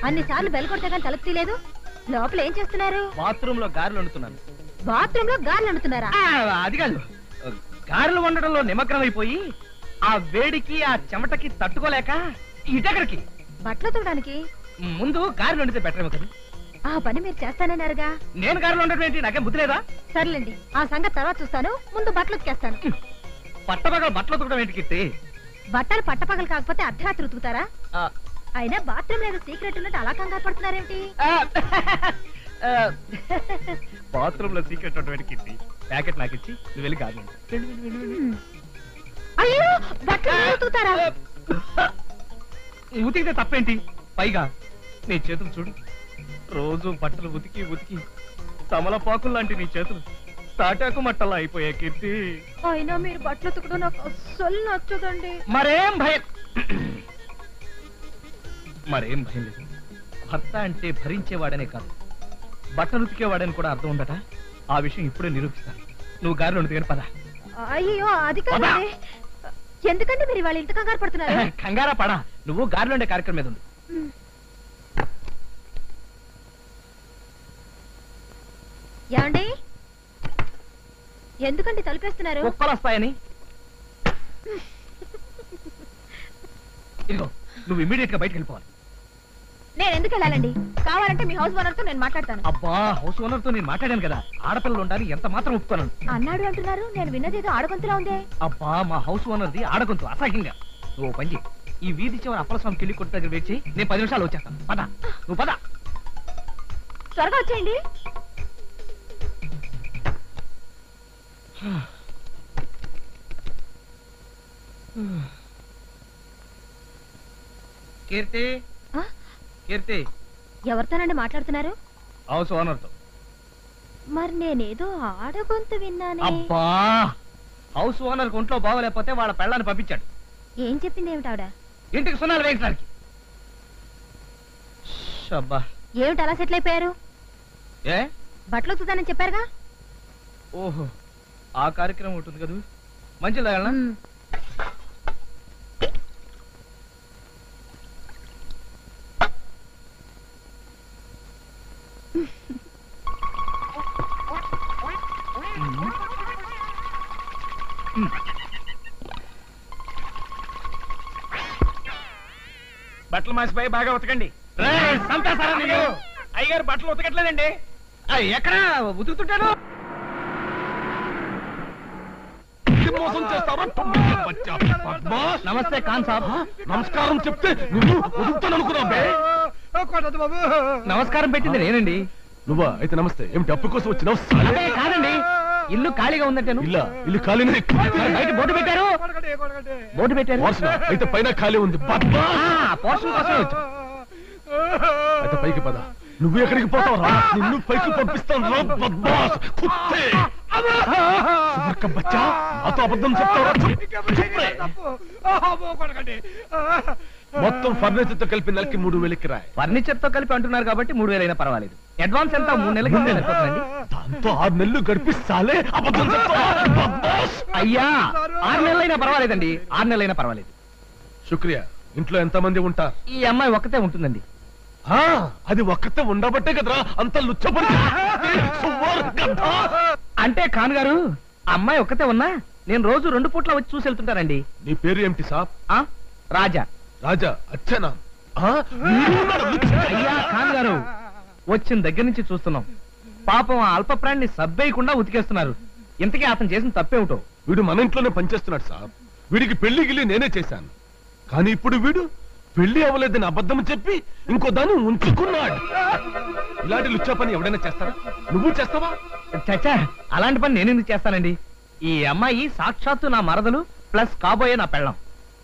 అన్నిసార్లు బెల్ కొడితే కానీ తలుపు తీయలేదు. లోపల ఏం చేస్తున్నారు? బాత్రూమ్ లో గారెలు వండుతున్నాను. బాత్రూమ్ లో గారెలు వండుతున్నారా? అది కాదు, గారెలు వండడంలో నిమగ్నం అయిపోయి ఆ వేడికి ఆ చెమటకి తట్టుకోలేక ఇటెక్కడికి బట్టలు తోడానికి ముందు గారెలు వండితే బెటర్ కదా. ఆ పని మీరు చేస్తానన్నారుగా. నేను గారెలు వండడం ఏంటి? నాకేం బుద్ధి లేదా? సర్లేండి, ఆ సంగతి తర్వాత చూస్తాను. ముందు బట్టలు ఉతికేస్తాను. పట్టపగలు బట్టలు ఉతకడం ఏంటి కీర్తి? బట్టలు పట్టపగలు కాకపోతే అర్ధరాత్రి ఉతుకుతారా? అయినా బాత్రూమ్ ఏదో సీక్రెట్ ఉన్నట్టు అలా కంగారు పడుతున్నారేమిటి? బాత్రూమ్ లో సీక్రెట్ ఉన్నటువంటి కీర్తి ప్యాకెట్ నాకు ఇచ్చి నువ్వు వెళ్ళి గారెలు అయ్యో, బట్టలు ఉతుకుతారా? ఉతికితే తప్పేంటి? పైగా నీ చేతులు చూడు, రోజు బట్టలు ఉతికి ఉతికి తమలపాకులు లాంటి నీ చేతులు తాటాకు మట్టలా అయిపోయాయి కీర్తి. అయినా మీరు బట్టలు ఉతకడం నాకు అస్సలు నచ్చదండి. మరేం భయం లేదు. భర్త అంటే భరించేవాడనే కాదు, బట్టలు ఉతికేవాడని కూడా అర్థం ఉండట. ఆ విషయం ఇప్పుడే నిరూపిస్తాను. నువ్వు గారెలు వండుతాను పద. అయ్యో, అది కాదండి. ఎందుకంటే మీరు వాళ్ళు ఇంత కంగారు పడుతున్నారు? కంగారా పడా, నువ్వు గారెలు వండే కార్యక్రమం మీద ఉంది. ఏమండి, ఎందుకండి తలుపేస్తున్నారు? కుక్కలు వస్తాయని. ఇదిగో, నువ్వు ఇమీడియట్ గా బయటకు వెళ్ళిపోవాలి. నేను ఎందుకు వెళ్ళాలండి? కావాలంటే మీ హౌస్ ఓనర్ తో నేను మాట్లాడతాను. అబ్బా, హౌస్ ఓనర్ తో నేను మాట్లాడాను కదా, ఆడపిల్లలు ఉండాలి ఎంత మాత్రం ఒప్పుకోను అన్నాడు అంటున్నారు. నేను విన్నదేదో ఆడగొంతులా ఉందే. అబ్బా, మా హౌస్ ఓనర్ది ఆడగొంతు అసహ్యంగా. నువ్వు పని చేయి, ఈ వీధి చివరి అప్పలస్వామి కిళ్ళి కొట్టు దగ్గర వెయిట్ చేయి. నేను 10 నిమిషాలు వచ్చేస్తాను. పద, నువ్వు పద. త్వరగా వచ్చేయండి. కీర్తి, కీర్తి. ఎవరితోనండి మాట్లాడుతున్నారు? హౌస్ ఓనర్ తో. మరి నేనేదో ఆడగొంతు విన్నానే. అబ్బా, హౌస్ ఓనర్ ఒంట్లో బాగోలేకపోతే వాళ్ళ పెళ్ళాన్ని పంపించాడు. ఏం చెప్పింది ఏమిటి ఆవిడ? ఇంటికి సున్నాలు వేయించడానికి. ఏమిటి అలా సెటిల్ అయిపోయారు? ఏ, బట్టలు ఉతుకుతానని చెప్పారుగా. ఓహో, ఆ కార్యక్రమం ఉంటుంది కదా. మంచిది తాగలనా? బట్టలు మాసిపోయి బాగా ఉతకండి. అయ్యగారు బట్టలు ఉతకట్లేదండి. ఎక్కడ ఉతుకుతుంటారు? నమస్తే ఖాన్ సాబ్. నమస్కారం చెప్తే నువ్వు ఉదుకుతాను అనుకున్నావు. నమస్కారం పెట్టింది నేనండి. నువ్వా? అయితే నమస్తే. ఏమిటి అప్పు కోసం వచ్చినావు? కాదండి, ఇల్లు ఖాళీగా ఉందంటే. ఇల్లు ఖాళీనే. బయట బోర్డు పెట్టారు. బోర్డు పెట్టారు. అయితే పైన ఖాళీ ఉంది. పోర్షన్ కోసం వచ్చు. అయితే పైకి పద. నువ్వు ఎక్కడికి పోతావు రా? నిన్ను పైకి పంపిస్తాను రా బద్మాస్ కుత్తే. బచ్చా, నాతో అబద్ధం చెప్తావా? మొత్తం ఫర్నిచర్ తో కలిపి నెలకి 3000 కిరాయి. ఫర్నిచర్ తో కలిపి అంటున్నారు కాబట్టి 3000 అయినా పర్వాలేదు. అడ్వాన్స్ ఎంత? 3 నెలలకి సరిపోతుందండి. దాంతో 6 నెలలు గడిపిస్తాలే. అబద్ధం చెప్తావా? అయ్యా, 6 నెలలైనా పర్వాలేదండి. 6 నెలలైనా పర్వాలేదు. శుక్రియా. ఇంట్లో ఎంత మంది ఉంటారు? ఈ అమ్మాయి ఒక్కతే ఉంటుందండి. అది ఒక్కతే ఉండబట్టే కదరా అంత లుచ్చబడి. అంటే ఖాన్ గారు, అమ్మాయి ఒక్కతే ఉన్నా నేను రోజు 2 పూట్ల వచ్చి చూసి వెళ్తుంటానండి. నీ పేరు ఏమిటి సాబ్? రాజా. రాజా? అచ్చనా? అయ్యా ఖాన్ గారు, వచ్చిన దగ్గర నుంచి చూస్తున్నాం. పాపం ఆ అల్ప ప్రాణిని సబ్బేయకుండా ఉతికేస్తున్నారు. ఇంతకీ అతను చేసిన తప్పేమిటో? వీడు మన ఇంట్లోనే పనిచేస్తున్నాడు సాబ్. వీడికి పెళ్లి గిల్లి నేనే చేశాను. కానీ ఇప్పుడు వీడు పెళ్లి అవ్వలేదని అబద్ధం చెప్పి ఇంకో దాన్ని ఉంచుకున్నాడు. ఇలాంటి లుచ్చా పని ఎవడైనా చేస్తారా? నువ్వు చేస్తావా? చచ్చా, అలాంటి పని నేను ఎందుకు చేస్తానండి? ఈ అమ్మాయి సాక్షాత్తు నా మరదలు ప్లస్ కాబోయే నా పెళ్ళం.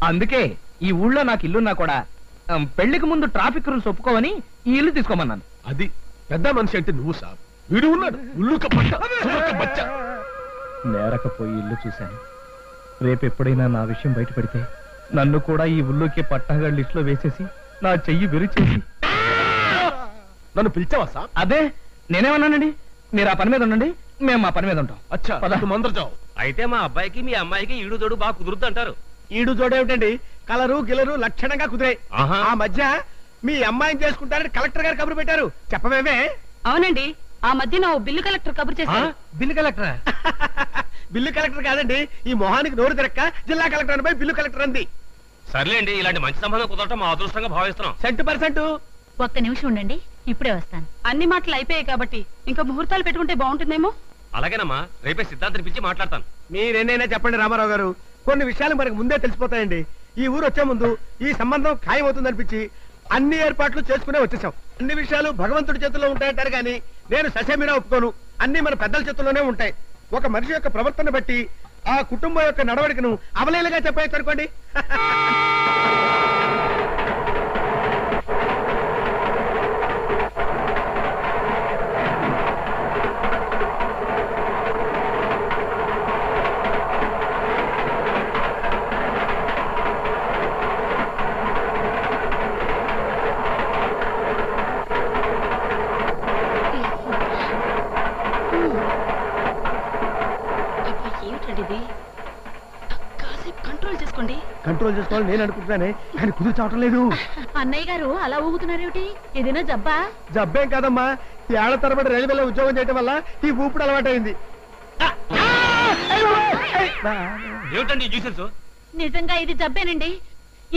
అందుకే ఈ ఊళ్ళో నాకు ఇల్లున్నా కూడా పెళ్లికి ముందు ట్రాఫిక్ రూల్స్ ఒప్పుకోవని ఈ ఇల్లు తీసుకోమన్నాను. అది పెద్ద మనిషి అంటే నువ్వు సాబ్. వీడు ఉన్నాడు ఉల్లుక బచ్చ. నేరకపోయి ఇల్లు చూశాను. రేపు ఎప్పుడైనా నా విషయం బయటపడితే నన్ను కూడా ఈ ఊళ్ళోకి పట్టాగా లిస్ట్ లో వేసేసి నా చెయ్యి విరిచేసి. నన్ను పిలిచావా సాబ్? అదే నేనేమన్నానండి. మీరు ఆ పని మీద ఉండండి, మేము మా పని మీద ఉంటాం. అచ్చా, మందరు చావు. అయితే మా అబ్బాయికి మీ అమ్మాయికి ఈడు జోడు బాగా కుదురుద్దు అంటారు. ఈడు జోడేమిటండి, కలరు గిలరు లక్షణంగా కుదిరాయి. ఆహా. ఆ మధ్య మీ అమ్మాయిని చేసుకుంటారని కలెక్టర్ గారు కబురు పెట్టారు, చెప్పవేమే? అవునండి, ఆ మధ్య నా బిల్లు కలెక్టర్ కబురు చేశారు. బిల్లు కలెక్టరా? బిల్లు కలెక్టర్ కాదండి, ఈ మొహానికి నోరు తిరక్క జిల్లా కలెక్టర్ అనిపై బిల్లు కలెక్టర్ అంది. సర్లేండి, ఇలాంటి మంచి సంబంధం కుదరటం మా అదృష్టంగా భావిస్తున్నాం. 100%. ఒక్క నిమిషం ఉండండి, ఇప్పుడే వస్తాను. అన్ని మాటలు అయిపోయాయి కాబట్టి ఇంకా ముహూర్తాలు పెట్టుకుంటే బాగుంటుందేమో. అలాగేనమ్మా, రేపే సిద్ధాంతం పిలిచి మాట్లాడతాను. మీరెన్నైనా చెప్పండి రామారావు గారు, కొన్ని విషయాలు మనకు ముందే తెలిసిపోతాయండి. ఈ ఊరు వచ్చే ముందు ఈ సంబంధం ఖాయమవుతుందనిపించి అన్ని ఏర్పాట్లు చేసుకునే వచ్చేసాం. అన్ని విషయాలు భగవంతుడి చేతుల్లో ఉంటాయంటారు కానీ నేను ససేమిరా ఒప్పుకోను. అన్ని మన పెద్దల చేతుల్లోనే ఉంటాయి. ఒక మనిషి యొక్క ప్రవర్తన బట్టి ఆ కుటుంబం యొక్క నడవడికను అవలేలుగా చెప్పేసి అనుకోండి. ఏమిటండి ఇది? కాసేపు కంట్రోల్ చేసుకోండి. కంట్రోల్ చేసుకోవాలని నేను అనుకుంటున్నానే, కానీ కుదురు చావటం లేదు. అన్నయ్య గారు అలా ఊగుతున్నారేమిటి? ఏదైనా జబ్బా? జబ్బేం కాదమ్మా, ఈ ఏళ్ల తరబడి రైల్వేలో ఉద్యోగం చేయడం వల్ల ఈ ఊపిడి అలవాటైంది. ఏమిటండి జ్యూసెస్? నిజంగా ఇది జబ్బేనండి.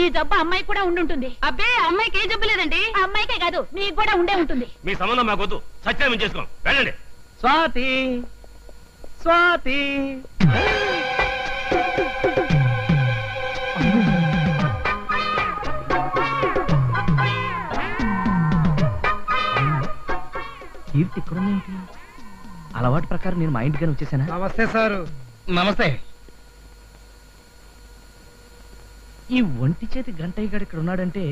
ఈ జబ్బు అమ్మాయి కూడా ఉండుంటుంది. అబ్బే, అమ్మాయికి ఏ జబ్బు లేదండి. ఆ అమ్మాయికే కాదు, మీకు కూడా ఉండే ఉంటుంది. మీ సంబంధం మాకొద్దు, సత్యాన్ని చేసుకోం. వెళ్ళండి. స్వాతి, స్వాతి. కీర్తి ఇక్కడుందేంటి? అలవాటు ప్రకారం నేను మా ఇంటికని వచ్చేసానా? నమస్తే సారు. నమస్తే. ఈ ఒంటి చేతి గంటయ్య గారు ఇక్కడ ఉన్నాడంటే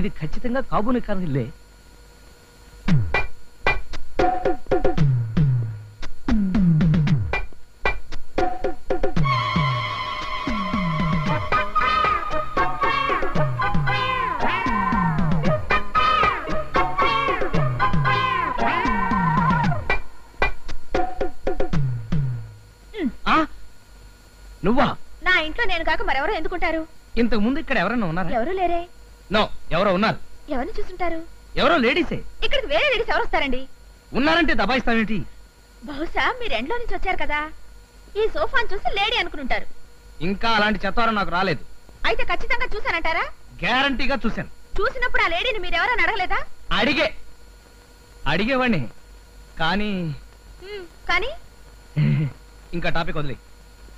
ఇది ఖచ్చితంగా కాబోని కారణిల్లే. నువ్వా? నా ఇంట్లో నేను కాక మరెవరో ఎందుకుంటారు? ఇంతకు ముందు ఇక్కడ ఎవరన్నా ఉన్నారా? ఎవరు లేరే. నో, ఎవరో ఉన్నారు. ఎవరిని చూసుంటారు? ఎవరో లేడీసే. ఇక్కడికి వేరే లేడీస్ ఎవరు వస్తారండి? ఉన్నారంటే దబాయిస్తావేంటి? బహుశా మీరు ఎండ్లో నుంచి వచ్చారు కదా, ఈ సోఫాను చూసి లేడీ అనుకుంటారు. ఇంకా అలాంటి చెత్తారం నాకు రాలేదు. అయితే ఖచ్చితంగా చూసానంటారా? గ్యారంటీగా చూశాను. చూసినప్పుడు ఆ లేడీని మీరెవరని అడగలేదా? అడిగేవాడిని కానీ కానీ ఇంకా టాపిక్ వదిలే.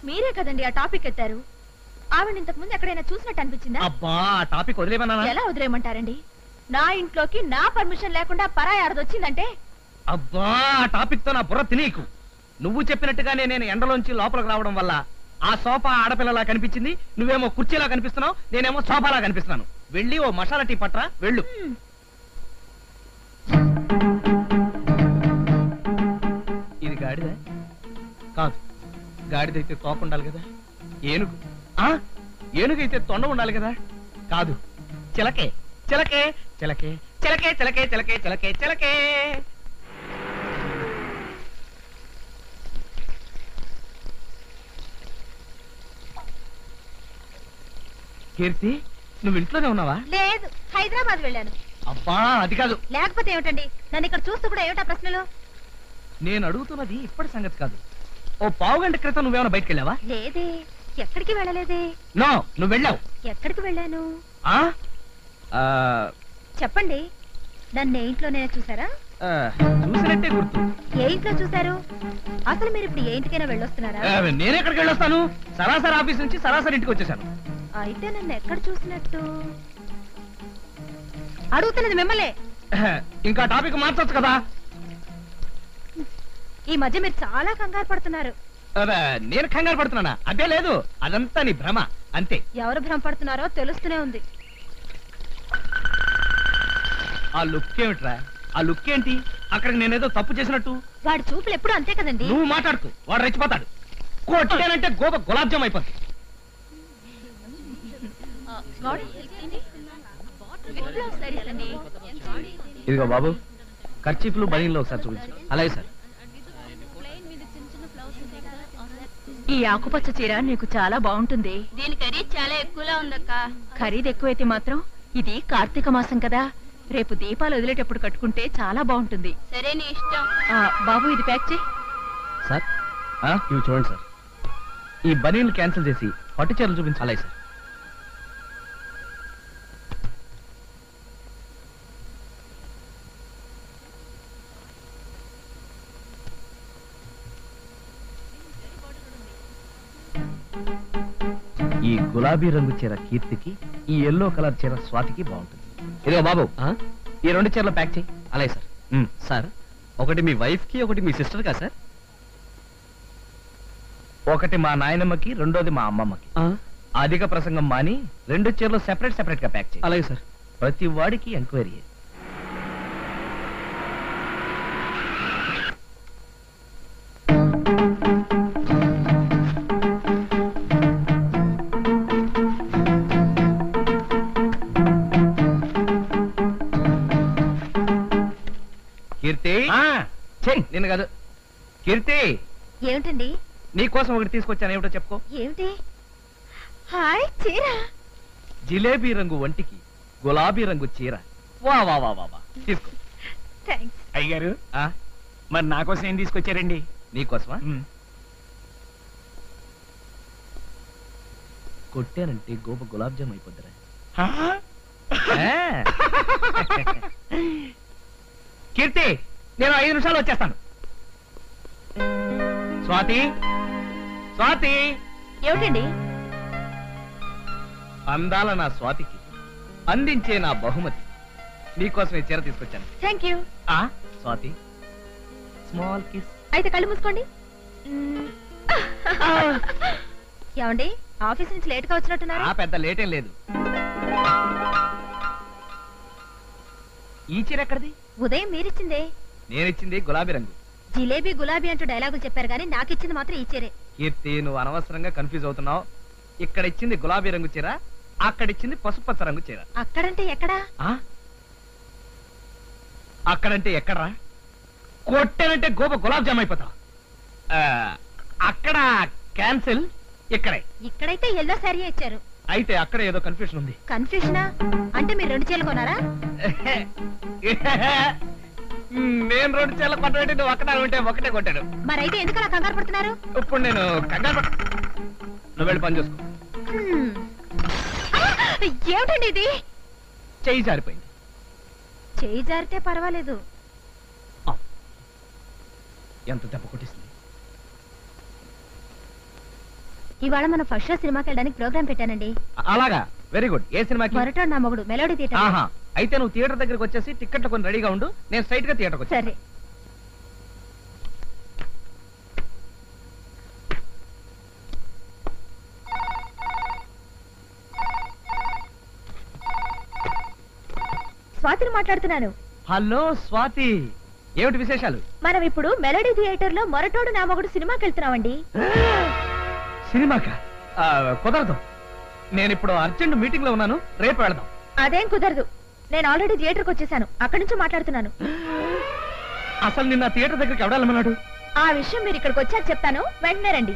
మీరే కదండి ఆ టాపిక్ ఎత్తారు. ఆవిడ ఇంతకు ముందు ఎక్కడైనా చూసినట్టు అనిపించిందా? అబ్బా, ఆ టాపిక్ వదిలేమన్నా? ఎలా వదిలేయమంటారండి? నా ఇంట్లోకి నా పర్మిషన్ లేకుండా పరాయి ఆడదొచ్చిందంటే. అబ్బా, ఆ టాపిక్ తో నా బుర్ర తినీకు. నువ్వు చెప్పినట్టుగానే నేను ఎండలోంచి లోపలికి రావడం వల్ల ఆ సోఫా ఆడపిల్లలా కనిపించింది. నువ్వేమో కుర్చీలా కనిపిస్తున్నావు, నేనేమో సోఫాలా కనిపిస్తున్నాను. వెళ్ళి ఓ మసాలా టీ పట్రా, వెళ్ళు. ఇది గాడిద కాదు. గాడిదైతే తోక ఉండాలి కదా. ఏనుగు ఏనుగైతే తొండ ఉండాలి కదా. కాదు, చిలకే చిలకే చిలకే చిలకే చిలకే చిలకే చిలకే చిలకే. కీర్తి, నువ్వు ఇంట్లోనే ఉన్నావా? లేదు, హైదరాబాద్ వెళ్ళాను. అబ్బా, అది కాదు. లేకపోతే ఏమిటండి? నన్ను ఇక్కడ చూస్తూ కూడా ఏమిటా ప్రశ్నలు? నేను అడుగుతున్నది ఇప్పటి సంగతి కాదు. ఓ పావుగంట క్రితం నువ్వేమైనా బయటకు వెళ్ళావా? లేదే, ఎక్కడికి వెళ్ళలేదే. నో, నువ్వు వెళ్ళావు. ఎక్కడికి వెళ్ళాను? ఆ చెప్పండి. నన్ను ఏ ఇంట్లోనే చూసారా? చూసినట్టే గుర్తు. ఏ ఇంట్లో చూసారు? అసలు మీరు ఇప్పుడు ఏ ఇంటికైనా వెళ్ళొస్తున్నారా? నేనెక్కడికి వెళ్ళొస్తాను? సరాసరి ఆఫీస్ నుంచి సరాసరి ఇంటికి వచ్చేసాను. అయితే నన్ను ఎక్కడ చూసినట్టు? అడుగుతున్నది మిమ్మల్ని. ఇంకా టాపిక్ మార్చొచ్చు కదా. ఈ మధ్య మీరు చాలా కంగారు పడుతున్నారు. నేను కంగారు పడుతున్నానా? అదే లేదు, అదంతా నీ భ్రమ అంతే. ఎవరు భ్రమ పడుతున్నారో తెలుస్తూనే ఉంది. ఆ లుక్ ఏమిట్రా? ఆ లుక్ ఏంటి? అక్కడికి నేనేదో తప్పు చేసినట్టు. వాడి చూపులు ఎప్పుడు అంతే కదండి. నువ్వు మాట్లాడుతూ వాడు రెచ్చిపోతాడు. కొట్టానంటే గోప గులాబ్ జామ్ అయిపోతుంది. ఇదిగో బాబు, కర్చీఫ్లు బనీన్లో ఒకసారి చూపించు. అలాగే సార్. ఈ ఆకుపచ్చ చీర నీకు చాలా బాగుంటుంది. దీని ఖరీదు చాలా ఎక్కువలా ఉందక్క. ఖరీదు ఎక్కువైతే మాత్రం ఇది కార్తీక మాసం కదా, రేపు దీపాలు వదిలేటప్పుడు కట్టుకుంటే చాలా బాగుంటుంది. సరే నీ ఇష్టం. బాబు ఇది ప్యాక్ చేయి. సార్ ఇవి చూడండి సార్. ఈ బనీలు క్యాన్సిల్ చేసి పట్టు చీరలు చూపించాలి సార్. ఈ గులాబీ రంగు చీర కీర్తికి, ఈ ఎల్లో కలర్ చీర స్వాతికి బాగుంటుంది. ఇదిగో బాబు, ఈ 2 చీరలు ప్యాక్ చేయి. అలాగే సార్. సార్, ఒకటి మీ వైఫ్ కి, ఒకటి మీ సిస్టర్ కా సార్? ఒకటి మా నాయనమ్మకి, రెండోది మా అమ్మమ్మకి. అధిక ప్రసంగం మాని 2 చీరలు సెపరేట్ గా ప్యాక్ చేయి. అలాగే సార్. ప్రతి వాడికి ఎంక్వైరీ. కీర్తి, నిన్ను కాదు. కీర్తి, ఏమిటండి? నీకోసం ఒకటి తీసుకొచ్చాను. ఏమిటో చెప్పుకో. ఏమిటి? హాయ్, చీర. జిలేబీ రంగు వంటికి గులాబీ రంగు చీర. వా వా వా వా వా, తీసుకో. థాంక్స్. అయ్యగారు, మరి నా కోసం ఏం తీసుకొచ్చారండి? నీకోసమా? కొట్టానంటే గోప గులాబ్ జామ్ అయిపోద్దిరా. కీర్తి, నేను 5 నిమిషాలు వచ్చేస్తాను. స్వాతి, స్వాతి. ఏమిటండి? అందాల నా స్వాతికి అందించే నా బహుమతి. నీకోసం ఈ చీర తీసుకొచ్చాను. Thank you. Swathi, small kiss. అయితే కళ్ళు మూసుకోండి. ఏమండి, ఆఫీస్ నుంచి లేట్ గా వచ్చినట్టున్నారా? పెద్ద లేటేం లేదు. ఈ చీర ఎక్కడిది? ఉదయం మీరిచ్చిందే. నేనిచ్చింది గులాబీ రంగు. జిలేబీ గులాబీ అంటూ డైలాగులు చెప్పారు కానీ నాకు ఇచ్చింది మాత్రం ఈ చీరే. కీర్తి, నువ్వు అనవసరంగా కన్ఫ్యూజ్ అవుతున్నావు. ఇక్కడ ఇచ్చింది గులాబీ రంగు చీర, అక్కడిచ్చింది పసుపచ్చ రంగు చీర. అక్కడంటే ఎక్కడా? అక్కడంటే ఎక్కడరా? కొట్టానంటే గోప గులాబ్ జామ్ అయిపోతా. అక్కడ క్యాన్సిల్, ఇక్కడే. ఇక్కడైతే ఎల్లో శారీ ఇచ్చారు. అయితే అక్కడ ఏదో కన్ఫ్యూషన్ ఉంది. కన్ఫ్యూషనా? అంటే మీరు 2 చీరలు కొన్నారా? నేను 2 చీరలు కొట్టబెట్టి నువ్వు అక్కడ ఉంటే ఒకటే కొట్టాడు. మరైతే ఎందుకు అలా కంగారు పడుతున్నారు? ఇప్పుడు నేను కంగారు నువ్వు వెళ్ళి పని చూసుకో. ఏమిటండి ఇది? చెయ్యి జారిపోయింది. చెయ్యి జారితే పర్వాలేదు. ఎంత దెబ్బ కొట్టిస్తుంది. ఇవాళ మనం ఫస్ట్ షో సినిమాకి వెళ్ళడానికి ప్రోగ్రామ్ పెట్టానండి. అలాగా, వెరీ గుడ్. ఏ సినిమాకి? మొరటోడు నా మొగుడు, మెలోడీ థియేటర్. అయితే నువ్వు థియేటర్ దగ్గరికి వచ్చేసి టికెట్లు కొని రెడీగా ఉండు. నేను స్ట్రైట్ గా థియేటర్కి వచ్చా. సరే. స్వాతిని మాట్లాడుతున్నాను. హలో స్వాతి, ఏమిటి విశేషాలు? మనం ఇప్పుడు మెలోడీ థియేటర్ లో మొరటోడు నా మొగుడు సినిమాకి వెళ్తున్నామండి. సినిమాకా? కుదరదు. నేను ఇప్పుడు అర్జెంట్ మీటింగ్ లో ఉన్నాను. రేపు వెళదాం. అదేం కుదరదు. నేను ఆల్రెడీ థియేటర్కి వచ్చేసాను. అక్కడి నుంచి మాట్లాడుతున్నాను. అసలు నిన్న థియేటర్ దగ్గరికి ఎవడాలమన్నాడు? ఆ విషయం మీరు ఇక్కడికి వచ్చాక చెప్తాను. వెంటనే రండి.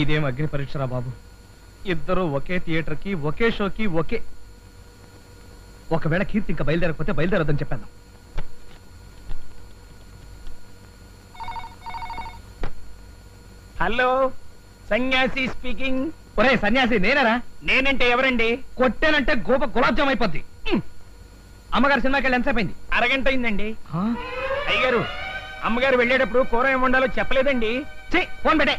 ఇదేం అగ్ని పరీక్షరా బాబు. ఇద్దరు ఒకే థియేటర్ కి, ఒకే షోకి, ఒకవేళ కీర్తి ఇంకా బయలుదేరకపోతే బయలుదేరదని చెప్పాను. హలో, సన్యాసి స్పీకింగ్. ఒరే సన్యాసి, నేనేరా? నేనంటే ఎవరండి? కొట్టానంటే గోప గులాబ్ జామ్ అయిపోద్ది. అమ్మగారు సినిమాకి వెళ్ళి ఎంతసేపు అయింది? అరగంట అయిందండి. అయ్యగారు, అమ్మగారు వెళ్ళేటప్పుడు కూర ఏం వండాలో చెప్పలేదండి. ఫోన్ పెట్టే.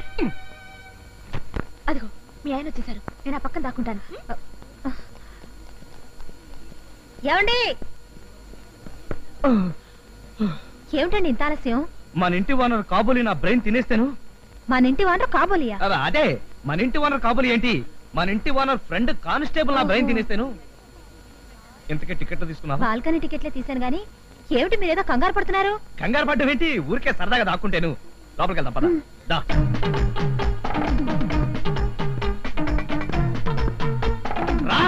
అదిగో మీ ఆయన వచ్చేసారు. నేను ఆ పక్కన దాక్కుంటాను. ఏమండి? ఏమిటండి ఇంత ఆలస్యం? మన ఇంటి ఓనర్ కాబోలి నా బ్రెయిన్ తినేస్తాను. మన ఇంటి ఓనర్ కాబోలియా? అదే, మన ఇంటి ఓనర్ కాబోలి ఏంటి, మన ఇంటి ఓనర్ ఫ్రెండ్ కానిస్టేబుల్ నా బ్రెయిన్ తినేస్తాను. ఇంతకే టికెట్లు తీసుకున్నా? బాల్కనీ టికెట్లే తీసాను గానీ ఏమిటి మీరేదో కంగారు పడుతున్నారు? కంగారు పడ్డం ఏంటి? ఊరికే సరదాగా దాక్కుంటేను. లోపలికి వెళ్దాం పద. దా. రా.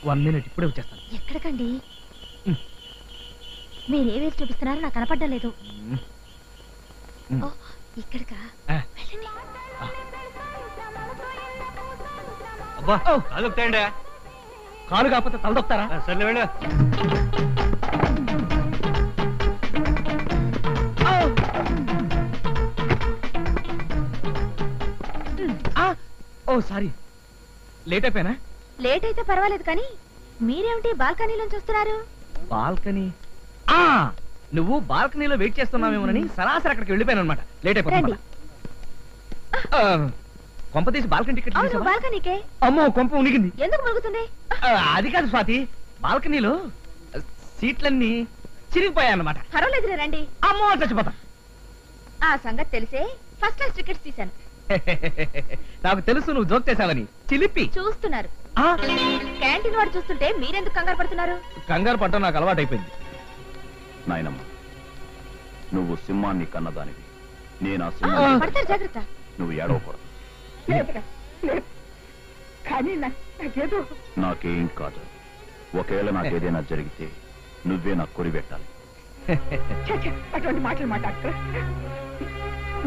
1 minute ఇప్పుడే వచ్చేస్తాను. ఎక్కడికండి? మీరే వేసి చూపిస్తున్నారో నాకు కనపడడం లేదు. ఓ, ఇక్కడికా? వెళ్ళండి. అబ్బా కాలుతాయండి. కాలు కాకపోతే తలదొక్తారా? సర్లే వెళ్ళు. ఓ సారీ, లేట్ అయిపోయినా? లేట్ అయితే పర్వాలేదు కానీ మీరేమిటి బాల్కనీలోంచి వస్తున్నారు? బాల్కనీ? నువ్వు బాల్కనీలో వెయిట్ చేస్తున్నావేమోనని సరాసరి అక్కడికి వెళ్ళిపోయాను అనమాట. లేట్ అయిపోయింది. కొంప తీసి బాల్కనీ టికెట్ అవును, తీసావా? బాల్కనీకే. అమ్మో, కొంప ఉనిగింది. ఎందుకు మురుగుతుంది? అది కాదు స్వాతి, బాల్కనీలో సీట్లన్నీ చిరిగిపోయాయన్నమాట. పర్వాలేదులే, రండి. అమ్మో, చచ్చిపోతా. ఆ సంగతి తెలిసే ఫస్ట్ క్లాస్ టికెట్స్ తీశాను. నాకు తెలుసు నువ్వు జోక్ చేసావని. చిలిపి చూస్తున్నారు. క్యాంటీన్ వాడు చూస్తుంటే మీరెందుకు కంగారు పడుతున్నారు? కంగారు పట్టడం నాకు అలవాటు అయిపోయింది. నాయనమ్మ, నువ్వు సింహాన్ని కన్నదానివి, నేను ఆ సింహాన్ని. పడతారు, జాగ్రత్త. నువ్వు ఏడవకూడదు. నాకేం కాదు. ఒకవేళ నాకేదైనా జరిగితే నువ్వే నాకు కొరిపెట్టాలి. అటువంటి మాటలు మాట్లాడక.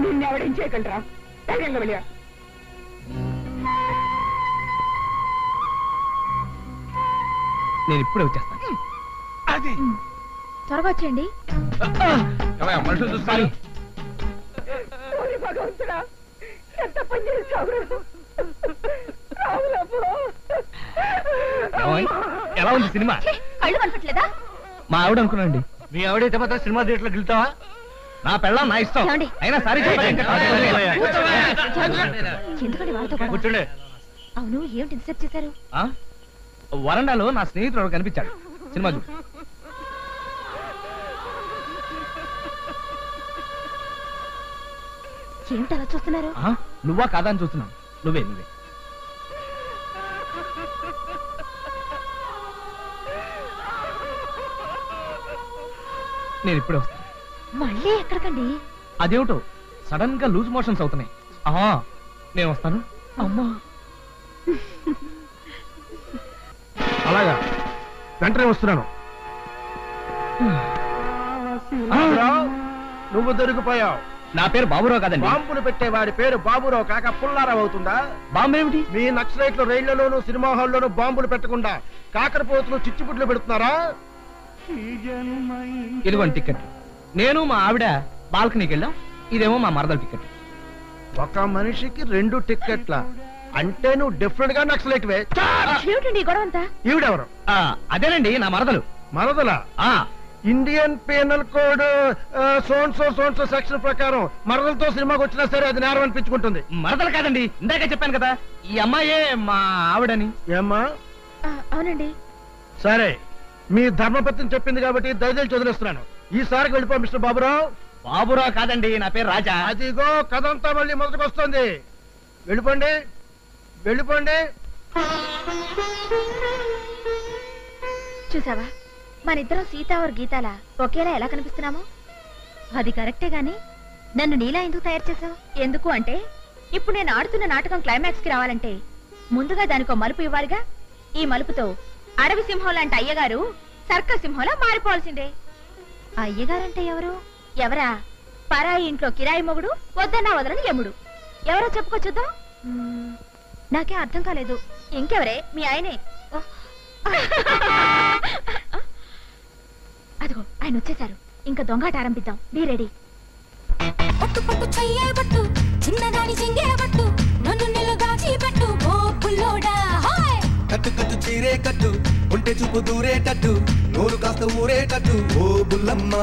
నిన్నెవడేం చేయగలరా? ధైర్యంగా వెళ్ళా. నేను ఇప్పుడే వచ్చేస్తాను. అది త్వరగా వచ్చేయండి. మనుషులు చూస్తాను. భగవంతుడా, ఎంత పని చేశావు? ఎలా ఉంది సినిమా? కళ్ళు కనపట్లేదా? మా ఆవిడ అనుకున్నాండి. మీ ఆవిడైతే మాత్రం సినిమా థియేటర్లో వెళ్తావా? నా పెళ్ళం నా ఇష్టం. ఏమండి? అయినా సారీ ఎందుకండి వాళ్ళతో గొడవ? కూర్చోండి. అవును, ఏమిటి ఇంతసేపు చేశారు? వరండాలో నా స్నేహితుడు కనిపించాడు. సినిమా చూడు. ఏమిటి అలా చూస్తున్నారు? నువ్వా కాదా అని చూస్తున్నాను. నువ్వే నువ్వే. నేను ఇప్పుడే వస్తాను. మళ్ళీ ఎక్కడికండి? అదేమిటో సడన్ గా లూజ్ మోషన్స్ అవుతున్నాయి. నేను వస్తాను. అమ్మా, అలాగా, వెంటనే వస్తున్నాను. నువ్వు దొరికిపోయావు. నా పేరు బాబురావు కాదండి. బాంబులు పెట్టేవాడి పేరు బాబురావు కాక పుల్లారావు అవుతుందా? బాంబు ఏమిటి? మీ నక్సలైట్లు రైళ్లలోనూ సినిమా హాల్లోనూ బాంబులు పెట్టకుండా కాకరపోతులు చిచ్చుబుడ్లు పెడుతున్నారా? ఇదిగోండి టికెట్. నేను మా ఆవిడ బాల్కనీకి వెళ్ళాం. ఇదేమో మా మరదల టికెట్. ఒక మనిషికి 2 టిక్కెట్ల అంటే నువ్వు డిఫరెంట్ గా నక్సలైట్వే. ఏమిటండి ఈ గొడవ అంతా? ఈవిడెవరు? అదేనండి నా మరదలు. మరదలా? ఇండియన్ పీనల్ కోడ్ సోన్సో సెక్షన్ ప్రకారం మరదలతో సినిమాకి వచ్చినా సరే అది నేరం అనిపించుకుంటుంది. మరదలు కాదండి, ఇందాకే చెప్పాను కదా ఈ అమ్మాయే మా ఆవిడని. ఏమ్మా? అవునండి. సరే, మీ ధర్మపత్ని చెప్పింది కాబట్టి దయచేసి వదిలేస్తున్నాను. ఈసారికి వెళ్ళిపో మిస్టర్ బాబురావు. బాబురావు కాదండి, నా పేరు రాజా. అదిగో కథంతా మళ్ళీ మొదటికి వస్తుంది. వెళ్ళిపోండి, వెళ్ళిపోండి. చూసావా, మన ఇద్దరం సీతావర్ గీతాల ఒకేలా ఎలా కనిపిస్తున్నాము? అది కరెక్టే గాని నన్ను నీలా ఎందుకు తయారు చేసావు? ఎందుకు అంటే ఇప్పుడు నేను ఆడుతున్న నాటకం క్లైమాక్స్ కి రావాలంటే ముందుగా దానికో మలుపు ఇవ్వాలిగా. ఈ మలుపుతో అడవి సింహం లాంటి అయ్యగారు సర్కస్ సింహంలా మారిపోవాల్సిందే. అయ్యగారంటే ఎవరు? ఎవరా? పరాయి ఇంట్లో కిరాయి మొగుడు, వద్దన్నా వదలని యముడు. ఎవరో చెప్పుకో చూద్దాం. నాకే అర్థం కాలేదు. ఇంకెవరే? మీ ఆయనే. అదిగో ఆయన వచ్చేసారు. ఇంకా దొంగాట ఆరంభిద్దాం. Be ready. పట్టు పట్టు చెయ్యబట్టు, చిన్నదాని చెంగేబట్టు, నన్ను నిలుగాచి పెట్టు ఓ పుల్లోడా. హాయ్ కట్టు కట్టు చీరే కట్టు, ఉంటే చూపు దూరేటట్టు, నోరు కాస్త ఊరేటట్టు ఓ బుల్లమ్మ.